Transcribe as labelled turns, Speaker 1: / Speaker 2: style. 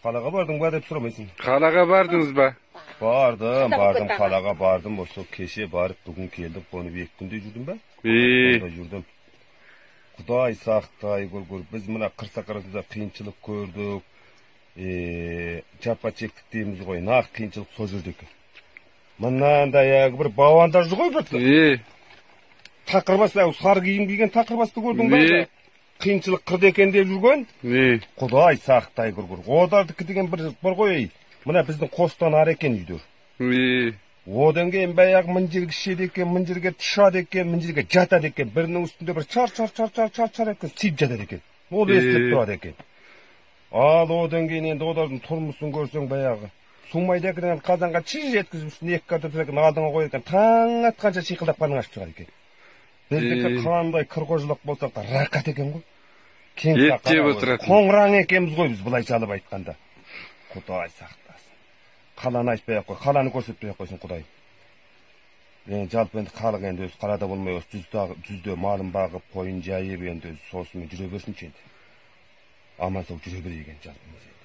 Speaker 1: Қалаға бардың ба деп сұрамайсың.
Speaker 2: Қалаға бардыңыз ба?
Speaker 1: Бардым, қалаға бардым. Осы кеше барып, бүгін келдім. Қонып 2 күнде жүрдім ба? Сонда жүрдім. Құдай сақтай көр. Біз мына қырсақ арасында қиыншылық көрдік. Жапа чектік дейміз ғой. Нақ қиыншылық сол жерде екен. Мынандай бір бауандар жүр ғой бітті. Тақырбас, сары киім киген тақырбасты көрдің ба? Қиыншылық қырды екен деп жүрген. Құдай сақтай көр. Одардікі деген бір ғой. Мына біздің қостан ар екен үйдер. Одан кейін баяғы мын жерге ішеді екен, мын жерге тұшады екен, мын жерге жатады екен. Бірінің үстінде бір чар екен, сиіп жатады екен. Ол естіліп тұрады екен. Ал одан кейін енді одардың тұрмысын көрсең баяғы. Сумайды екен, қазанға чиж жеткізіп үстіне 2 картоп екен, алдыңа қойып екен, таң атқанша шиқылдап қарның ашып шығады екен. Біздікі қандай қырқожылық болсақ та рақат екен ғой.
Speaker 2: Еттеп отыратын.
Speaker 1: Қоңыран екенбіз ғой біз бұлайша алып айтқанда. Құдай сақтасын. Қаланы айтпай-ақ қой, қаланы көрсетпей-ақ қойсын Құдай. Жалпы енді халық енді өз қалада болмай осы жүзде малын бағып, қойын жайып енді өз сосымен жүре берсінші енді. Аман сау жүре берейік енді жалпымыз енді.